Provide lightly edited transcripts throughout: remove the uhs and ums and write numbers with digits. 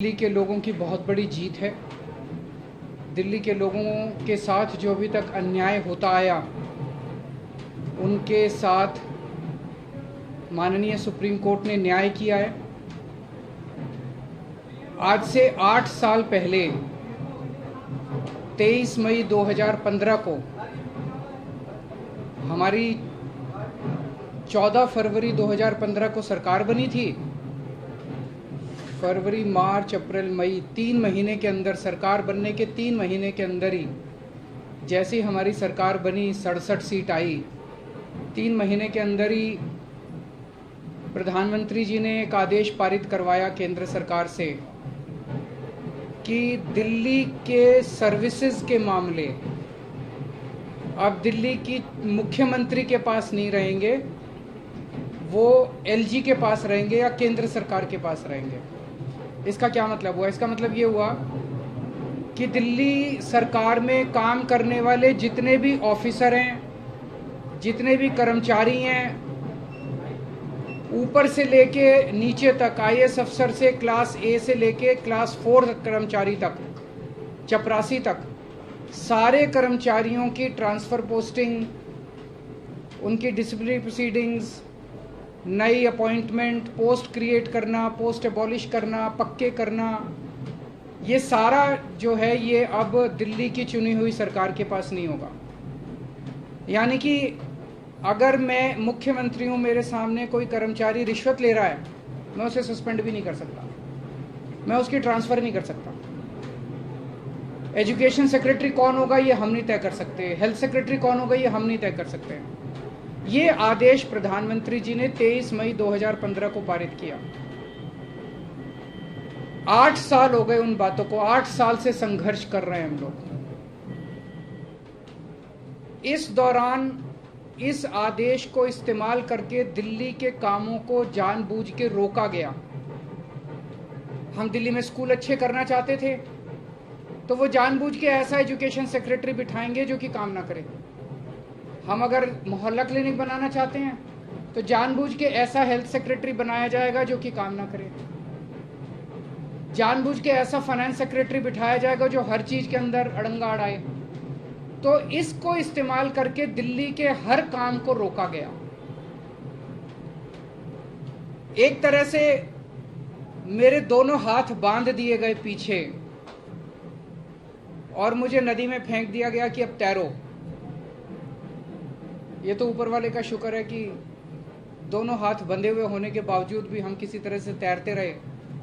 दिल्ली के लोगों की बहुत बड़ी जीत है। दिल्ली के लोगों के साथ जो अभी तक अन्याय होता आया, उनके साथ माननीय सुप्रीम कोर्ट ने न्याय किया है। आज से 8 साल पहले 23 मई 2015 को हमारी 14 फरवरी 2015 को सरकार बनी थी। फरवरी, मार्च, अप्रैल, मई 3 महीने के अंदर, सरकार बनने के 3 महीने के अंदर ही जैसे ही हमारी सरकार बनी 67 सीट आई। 3 महीने के अंदर ही प्रधानमंत्री जी ने एक आदेश पारित करवाया केंद्र सरकार से कि दिल्ली के सर्विसेज के मामले अब दिल्ली की मुख्यमंत्री के पास नहीं रहेंगे, वो एलजी के पास रहेंगे या केंद्र सरकार के पास रहेंगे। इसका क्या मतलब हुआ? इसका मतलब ये हुआ कि दिल्ली सरकार में काम करने वाले जितने भी ऑफिसर हैं, जितने भी कर्मचारी हैं, ऊपर से लेके नीचे तक, आईएएस अफसर से क्लास ए से लेके क्लास 4 कर्मचारी तक, चपरासी तक, सारे कर्मचारियों की ट्रांसफ़र पोस्टिंग, उनकी डिसिप्लिनरी प्रोसीडिंग्स, नई अपॉइंटमेंट, पोस्ट क्रिएट करना, पोस्ट एबॉलिश करना, पक्के करना, ये सारा जो है ये अब दिल्ली की चुनी हुई सरकार के पास नहीं होगा। यानी कि अगर मैं मुख्यमंत्री हूँ, मेरे सामने कोई कर्मचारी रिश्वत ले रहा है, मैं उसे सस्पेंड भी नहीं कर सकता, मैं उसकी ट्रांसफ़र नहीं कर सकता। एजुकेशन सेक्रेटरी कौन होगा ये हम नहीं तय कर सकते, हेल्थ सेक्रेटरी कौन होगा ये हम नहीं तय कर सकते। ये आदेश प्रधानमंत्री जी ने 23 मई 2015 को पारित किया। 8 साल हो गए उन बातों को, 8 साल से संघर्ष कर रहे हैं हम लोग। इस दौरान इस आदेश को इस्तेमाल करके दिल्ली के कामों को जानबूझ के रोका गया। हम दिल्ली में स्कूल अच्छे करना चाहते थे तो वो जानबूझ के ऐसा एजुकेशन सेक्रेटरी बिठाएंगे जो कि काम ना करे। हम अगर मोहल्ला क्लिनिक बनाना चाहते हैं तो जानबूझ के ऐसा हेल्थ सेक्रेटरी बनाया जाएगा जो कि काम ना करे। जानबूझ के ऐसा फाइनेंस सेक्रेटरी बिठाया जाएगा जो हर चीज के अंदर अड़ंगा अड़ाए। तो इसको इस्तेमाल करके दिल्ली के हर काम को रोका गया। एक तरह से मेरे दोनों हाथ बांध दिए गए पीछे और मुझे नदी में फेंक दिया गया कि अब तैरो। ये तो ऊपर वाले का शुक्र है कि दोनों हाथ बंधे हुए होने के बावजूद भी हम किसी तरह से तैरते रहे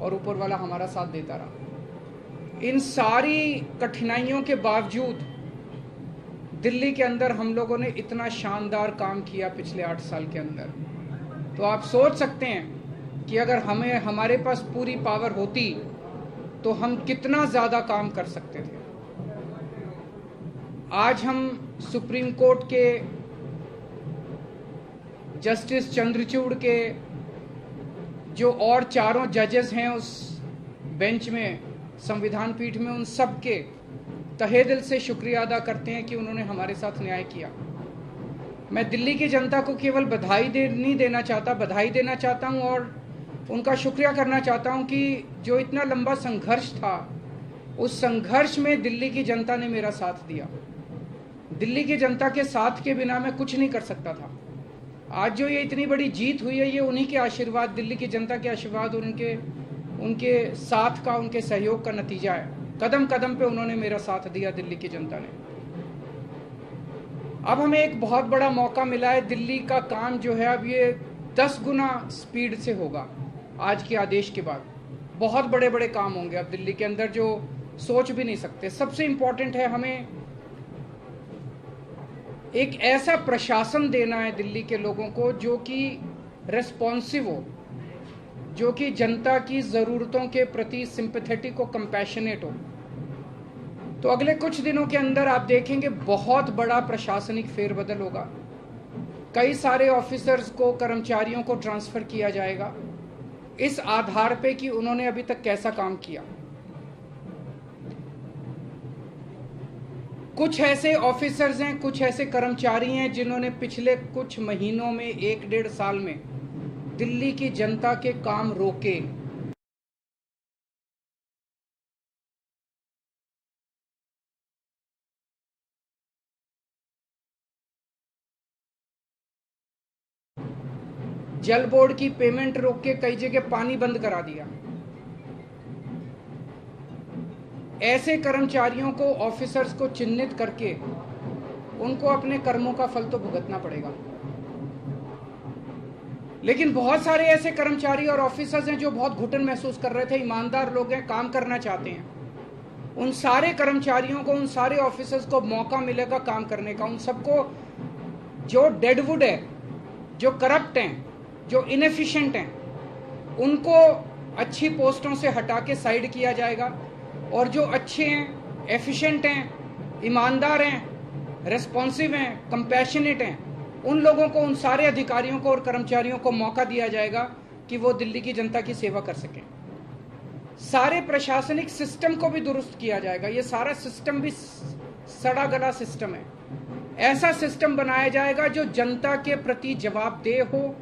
और ऊपर वाला हमारा साथ देता रहा। इन सारी कठिनाइयों के बावजूद दिल्ली के अंदर हम लोगों ने इतना शानदार काम किया पिछले 8 साल के अंदर। तो आप सोच सकते हैं कि अगर हमारे पास पूरी पावर होती तो हम कितना ज़्यादा काम कर सकते थे। आज हम सुप्रीम कोर्ट के जस्टिस चंद्रचूड़ के जो और चारों जजेस हैं उस बेंच में, संविधान पीठ में, उन सब के तहे दिल से शुक्रिया अदा करते हैं कि उन्होंने हमारे साथ न्याय किया। मैं दिल्ली की जनता को केवल नहीं देना चाहता, बधाई देना चाहता हूं और उनका शुक्रिया करना चाहता हूं कि जो इतना लंबा संघर्ष था, उस संघर्ष में दिल्ली की जनता ने मेरा साथ दिया। दिल्ली की जनता के साथ के बिना मैं कुछ नहीं कर सकता था। आज जो ये इतनी बड़ी जीत हुई है, ये उन्हीं के आशीर्वाद, दिल्ली की जनता के आशीर्वाद और उनके साथ का, उनके सहयोग का नतीजा है। कदम कदम पे उन्होंने मेरा साथ दिया, दिल्ली की जनता ने। अब हमें एक बहुत बड़ा मौका मिला है। दिल्ली का काम जो है अब ये 10 गुना स्पीड से होगा। आज के आदेश के बाद बहुत बड़े बड़े काम होंगे अब दिल्ली के अंदर जो सोच भी नहीं सकते। सबसे इंपॉर्टेंट है, हमें एक ऐसा प्रशासन देना है दिल्ली के लोगों को जो कि रेस्पॉन्सिव हो, जो कि जनता की ज़रूरतों के प्रति सिंपैथेटिक हो, कंपैशनेट हो। तो अगले कुछ दिनों के अंदर आप देखेंगे बहुत बड़ा प्रशासनिक फेरबदल होगा। कई सारे ऑफिसर्स को, कर्मचारियों को ट्रांसफ़र किया जाएगा इस आधार पे कि उन्होंने अभी तक कैसा काम किया। कुछ ऐसे ऑफिसर्स हैं, कुछ ऐसे कर्मचारी हैं जिन्होंने पिछले कुछ महीनों में, 1-1.5 साल में दिल्ली की जनता के काम रोके। जल बोर्ड की पेमेंट रोक के कई जगह पानी बंद करा दिया। ऐसे कर्मचारियों को, ऑफिसर्स को चिन्हित करके उनको अपने कर्मों का फल तो भुगतना पड़ेगा। लेकिन बहुत सारे ऐसे कर्मचारी और ऑफिसर्स हैं जो बहुत घुटन महसूस कर रहे थे, ईमानदार लोग हैं, काम करना चाहते हैं। उन सारे कर्मचारियों को, उन सारे ऑफिसर्स को मौका मिलेगा काम करने का। उन सबको जो डेडवुड है, जो करप्ट हैं, जो इनएफिशिएंट हैं, उनको अच्छी पोस्टों से हटा के साइड किया जाएगा, और जो अच्छे हैं, एफिशिएंट हैं, ईमानदार हैं, रेस्पॉन्सिव हैं, कंपैशनेट हैं, उन लोगों को, उन सारे अधिकारियों को और कर्मचारियों को मौका दिया जाएगा कि वो दिल्ली की जनता की सेवा कर सकें। सारे प्रशासनिक सिस्टम को भी दुरुस्त किया जाएगा। ये सारा सिस्टम भी सड़ा गला सिस्टम है। ऐसा सिस्टम बनाया जाएगा जो जनता के प्रति जवाबदेह हो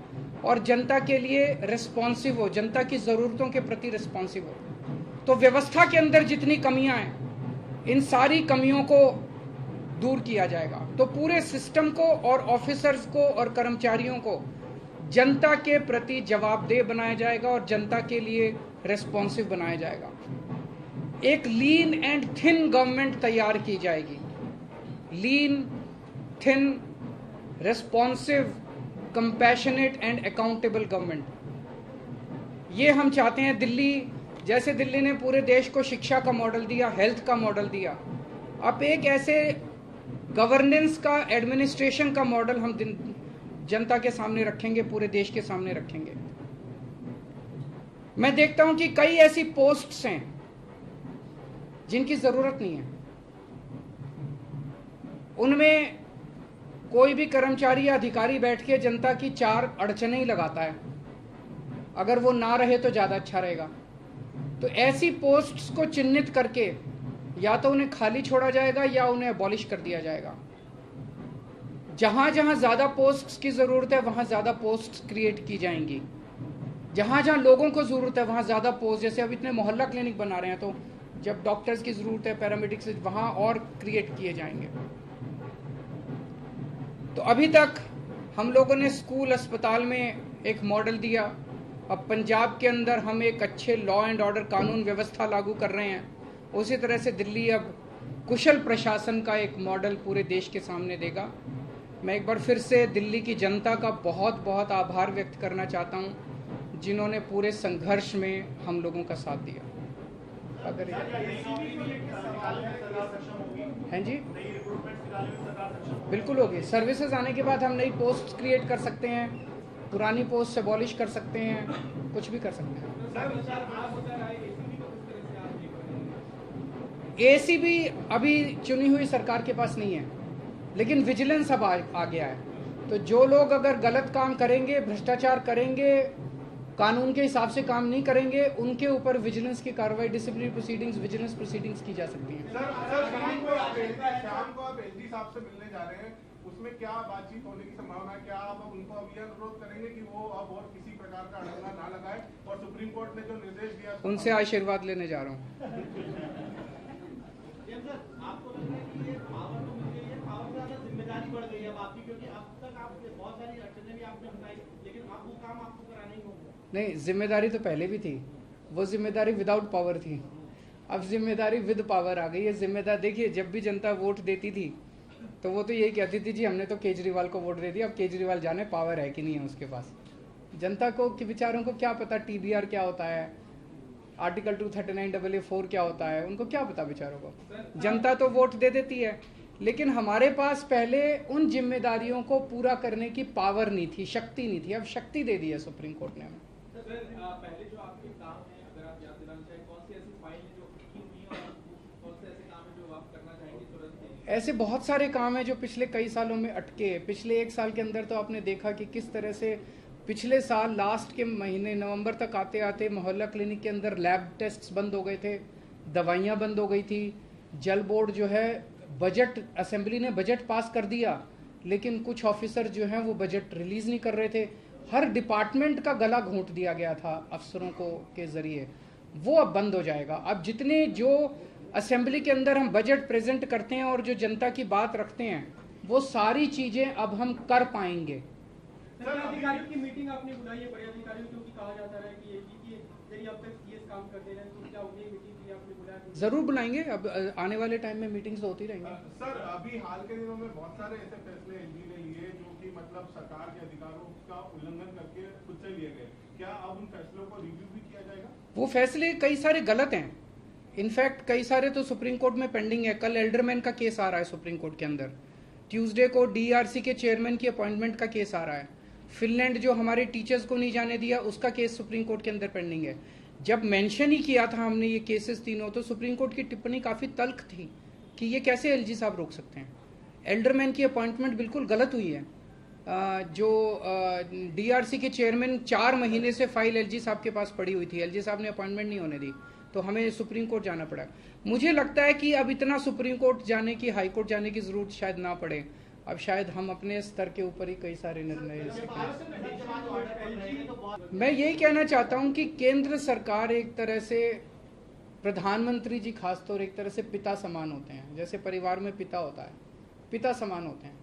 और जनता के लिए रिस्पॉन्सिव हो, जनता की जरूरतों के प्रति रिस्पॉन्सिव हो। तो व्यवस्था के अंदर जितनी कमियां हैं, इन सारी कमियों को दूर किया जाएगा। तो पूरे सिस्टम को और ऑफिसर्स को और कर्मचारियों को जनता के प्रति जवाबदेह बनाया जाएगा और जनता के लिए रेस्पॉन्सिव बनाया जाएगा। एक लीन एंड थिन गवर्नमेंट तैयार की जाएगी। Lean, thin, responsive, compassionate and accountable government, ये हम चाहते हैं। दिल्ली, जैसे दिल्ली ने पूरे देश को शिक्षा का मॉडल दिया, हेल्थ का मॉडल दिया, अब एक ऐसे गवर्नेंस का, एडमिनिस्ट्रेशन का मॉडल हम जनता के सामने रखेंगे, पूरे देश के सामने रखेंगे। मैं देखता हूं कि कई ऐसी पोस्ट्स हैं जिनकी जरूरत नहीं है। उनमें कोई भी कर्मचारी या अधिकारी बैठ के जनता की चार अड़चनें ही लगाता है। अगर वो ना रहे तो ज्यादा अच्छा रहेगा। तो ऐसी पोस्ट्स को चिन्हित करके या तो उन्हें खाली छोड़ा जाएगा या उन्हें अबॉलिश कर दिया जाएगा। जहां जहां ज्यादा पोस्ट्स की जरूरत है वहां ज्यादा पोस्ट्स क्रिएट की जाएंगी। जहां जहां लोगों को जरूरत है वहां ज्यादा पोस्ट, जैसे अब इतने मोहल्ला क्लिनिक बना रहे हैं, तो जब डॉक्टर्स की जरूरत है, पैरामेडिक्स, वहां और क्रिएट किए जाएंगे। तो अभी तक हम लोगों ने स्कूल, अस्पताल में एक मॉडल दिया। अब पंजाब के अंदर हम एक अच्छे लॉ एंड ऑर्डर, कानून व्यवस्था लागू कर रहे हैं। उसी तरह से दिल्ली अब कुशल प्रशासन का एक मॉडल पूरे देश के सामने देगा। मैं एक बार फिर से दिल्ली की जनता का बहुत बहुत आभार व्यक्त करना चाहता हूं, जिन्होंने पूरे संघर्ष में हम लोगों का साथ दिया। अगर हैं जी, बिल्कुल होगी। सर्विसेज आने के बाद हम नई पोस्ट क्रिएट कर सकते हैं, पुरानी पोस्ट अबॉलिश कर सकते हैं, कुछ भी कर सकते हैं। एसीबी अभी चुनी हुई सरकार के पास नहीं है, लेकिन विजिलेंस अब आ गया है। तो जो लोग अगर गलत काम करेंगे, भ्रष्टाचार करेंगे, कानून के हिसाब से काम नहीं करेंगे, उनके ऊपर विजिलेंस की कार्रवाई, डिसिप्लिनरी प्रोसीडिंग्स, विजिलेंस प्रोसीडिंग्स की जा सकती हैं। शाम को आप एलजी साहब से मिलने जा रहे हैं, उसमें क्या बातचीत होने की संभावना है? क्या आप उनको अब यह अनुरोध करेंगे कि वो अब और किसी प्रकार का अड़ंगा ना लगाए, और सुप्रीम कोर्ट ने जो निर्देश दिया उनसे आशीर्वाद लेने जा रहा हूँ। आपको लगता है कि ये पावर तो मिल गई है, पावर से ज्यादा जिम्मेदारी बढ़ गई है अब आपकी, क्योंकि अब तक आप बहुत सारी अड़चनें भी आपने बताई, लेकिन अब वो काम आपको कराना ही होगा। नहीं, जिम्मेदारी तो पहले भी थी, वो जिम्मेदारी विदाउट पावर थी। अब जिम्मेदारी विद पावर आ गई है। जिम्मेदार देखिए, जब भी जनता वोट देती थी तो वो तो यही कहती थी, जी हमने तो केजरीवाल को वोट दे दिया, अब केजरीवाल जाने पावर है कि नहीं है उसके पास। जनता को कि बेचारों को क्या पता टीबीआर क्या होता है, आर्टिकल 239AA4 क्या होता है, उनको क्या पता बेचारों को। जनता तो वोट दे देती है, लेकिन हमारे पास पहले उन जिम्मेदारियों को पूरा करने की पावर नहीं थी, शक्ति नहीं थी। अब शक्ति दे दी है सुप्रीम कोर्ट ने हमें। पहले जो आपके काम है, अगर आप याद दिलाना चाहें, कौन सी ऐसी फाइल है जो अटकी हुई है और कौन से ऐसे काम है जो आप करना चाहेंगे तुरंत? ऐसे बहुत सारे काम हैं जो पिछले कई सालों में अटके। पिछले एक साल के अंदर तो आपने देखा कि किस तरह से पिछले साल लास्ट के महीने नवंबर तक आते आते मोहल्ला क्लिनिक के अंदर लैब टेस्ट्स बंद हो गए थे, दवाइयाँ बंद हो गई थी। जल बोर्ड जो है, बजट, असेंबली ने बजट पास कर दिया, लेकिन कुछ ऑफिसर जो हैं वो बजट रिलीज नहीं कर रहे थे। हर डिपार्टमेंट का गला घोंट दिया गया था अफसरों को के जरिए, वो अब बंद हो जाएगा। अब जितने जो असेंबली के अंदर हम बजट प्रेजेंट करते हैं और जो जनता की बात रखते हैं, वो सारी चीजें अब हम कर पाएंगे। सर, अधिकारियों की मीटिंग आपने बुलाई है, बड़े अधिकारियों क्योंकि कहा जाता है कि एलजी की यदि अब तक सीएस काम कर दे रहे हैं तो क्या उन्हें मीटिंग के लिए आपने बुलाया? जरूर बुलाएंगे। अब आने वाले टाइम में मीटिंग्स तो होती रहेंगी। सर, अभी हाल के दिनों में बहुत सारे ऐसे फैसले एलजी ने लिए जो कि मतलब सरकार के अधिकारों का उल्लंघन करके खुद से लिए गए। क्या अब उन फैसलों को रिव्यू भी किया जाएगा? वो फैसले कई सारे गलत हैं। इनफैक्ट कई सारे तो सुप्रीम कोर्ट में पेंडिंग है। कल एल्डरमैन का केस आ रहा है सुप्रीम कोर्ट के अंदर। ट्यूसडे को डीआरसी के चेयरमैन की अपॉइंटमेंट का केस आ रहा है। फिनलैंड जो हमारे टीचर्स को नहीं जाने दिया उसका केस सुप्रीम कोर्ट के अंदर पेंडिंग है। जब मेंशन ही किया था हमने ये केसेस तीनों, तो सुप्रीम कोर्ट की टिप्पणी काफी तल्ख थी कि ये कैसे एलजी साहब रोक सकते हैं। एल्डरमैन की अपॉइंटमेंट बिल्कुल गलत हुई है। जो डीआरसी के चेयरमैन 4 महीने से फाइल एलजी साहब के पास पड़ी हुई थी, एलजी साहब ने अपॉइंटमेंट नहीं होने दी, तो हमें सुप्रीम कोर्ट जाना पड़ा। मुझे लगता है कि अब इतना सुप्रीम कोर्ट जाने की, हाई कोर्ट जाने की जरूरत शायद ना पड़े। अब शायद हम अपने स्तर के ऊपर ही कई सारे निर्णय ले सकते हैं। मैं यही कहना चाहता हूं कि केंद्र सरकार एक तरह से, प्रधानमंत्री जी खासतौर एक तरह से पिता समान होते हैं। जैसे परिवार में पिता होता है, पिता समान होते हैं।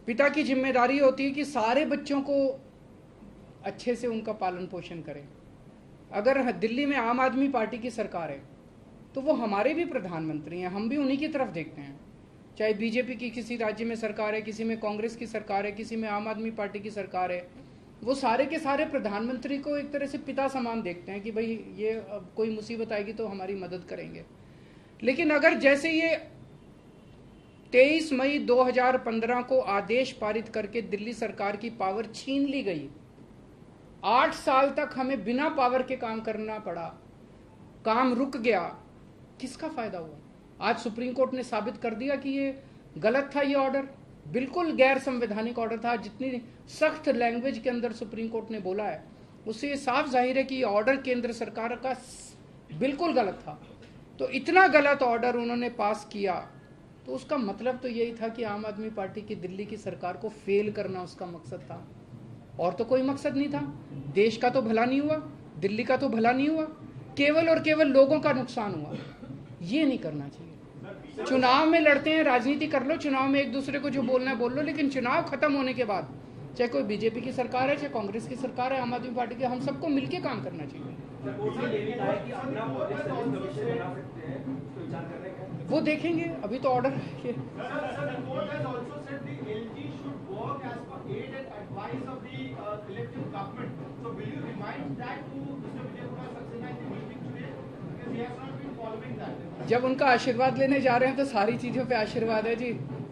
पिता की जिम्मेदारी होती है कि सारे बच्चों को अच्छे से उनका पालन पोषण करें। अगर दिल्ली में आम आदमी पार्टी की सरकार है तो वो हमारे भी प्रधानमंत्री हैं, हम भी उन्हीं की तरफ देखते हैं। चाहे बीजेपी की किसी राज्य में सरकार है, किसी में कांग्रेस की सरकार है, किसी में आम आदमी पार्टी की सरकार है, वो सारे के सारे प्रधानमंत्री को एक तरह से पिता समान देखते हैं कि भाई ये अब कोई मुसीबत आएगी तो हमारी मदद करेंगे। लेकिन अगर जैसे ये 23 मई 2015 को आदेश पारित करके दिल्ली सरकार की पावर छीन ली गई, 8 साल तक हमें बिना पावर के काम करना पड़ा, काम रुक गया, किसका फायदा हुआ? आज सुप्रीम कोर्ट ने साबित कर दिया कि ये गलत था। ये ऑर्डर बिल्कुल गैर संवैधानिक ऑर्डर था। जितनी सख्त लैंग्वेज के अंदर सुप्रीम कोर्ट ने बोला है उससे ये साफ जाहिर है कि ये ऑर्डर केंद्र सरकार का बिल्कुल गलत था। तो इतना गलत ऑर्डर उन्होंने पास किया तो उसका मतलब तो यही था कि आम आदमी पार्टी की दिल्ली की सरकार को फेल करना उसका मकसद था, और तो कोई मकसद नहीं था। देश का तो भला नहीं हुआ, दिल्ली का तो भला नहीं हुआ, केवल और केवल लोगों का नुकसान हुआ। ये नहीं करना चाहिए। चुनाव में लड़ते हैं, राजनीति कर लो, चुनाव में एक दूसरे को जो बोलना है बोल लो, लेकिन चुनाव खत्म होने के बाद चाहे कोई बीजेपी की सरकार है, चाहे कांग्रेस की सरकार है, आम आदमी पार्टी की, हम सबको मिलकर काम करना चाहिए। वो देखेंगे, अभी तो ऑर्डर है। जब उनका आशीर्वाद लेने जा रहे हैं तो सारी चीजों पे आशीर्वाद है जी,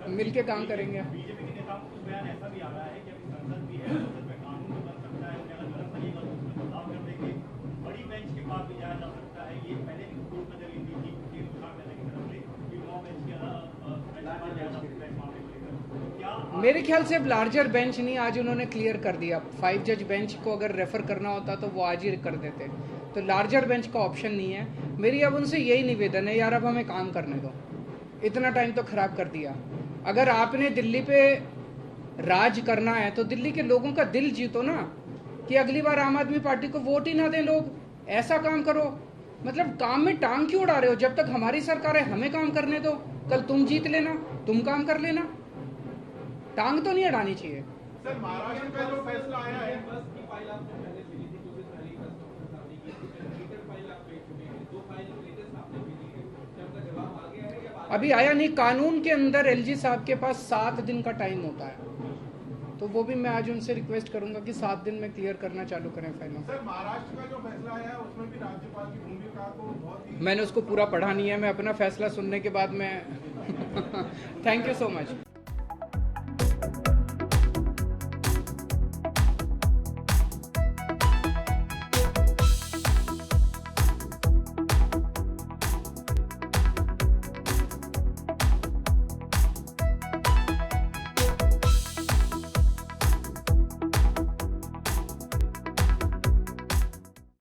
मिलके काम करेंगे। बीजेपी के नेताओं को कुछ बयान ऐसा भी आ रहा है कि अभी संसद भी है, संसद में कानून भी बन सकता है, अलग तरीका उसमें बदलाव कर देंगे, बड़ी बेंच के पास भी जाया जा सकता है। ये पहले भी कोर्ट में चली थी कि उठाने की तरफ से कि नौ बेंच के जाया जा सकता है मामले को लेकर। क्या मेरे ख्याल से अब लार्जर बेंच नहीं, आज उन्होंने क्लियर कर दिया। 5 जज बेंच को अगर रेफर करना होता तो वो आज ही कर देते, तो लार्जर बेंच का ऑप्शन नहीं है। मेरी अब उनसे यही निवेदन है, यार अब हमें काम करने दो, इतना टाइम तो खराब कर दिया। अगर आपने दिल्ली पे राज करना है तो दिल्ली के लोगों का दिल जीतो ना, कि अगली बार आम आदमी पार्टी को वोट ही ना दें लोग। ऐसा काम करो, मतलब काम में टांग क्यों उड़ा रहे हो? जब तक हमारी सरकार है हमें काम करने दो, कल तुम जीत लेना, तुम काम कर लेना, टांग तो नहीं अड़ानी चाहिए। सर, महाराष्ट्र का जो फैसला आया है, बस की फाइल आपने पहले भेजी थी, जो भी पहली फाइल आप भेज चुके हैं, 2 फाइल लेटेस्ट आपने भेजी है, क्या उनका जवाब आ गया है या अभी आया नहीं। कानून के अंदर एलजी साहब के पास 7 दिन का टाइम होता है, तो वो भी मैं आज उनसे रिक्वेस्ट करूंगा कि 7 दिन में क्लियर करना चालू करें फाइलों। सर, महाराष्ट्र का जो फैसला आया है उसमें भी राज्यपाल की भूमिका को बहुत ही, मैंने उसको पूरा पढ़ा नहीं है, मैं अपना फैसला सुनने के बाद मैं थैंक यू सो मच।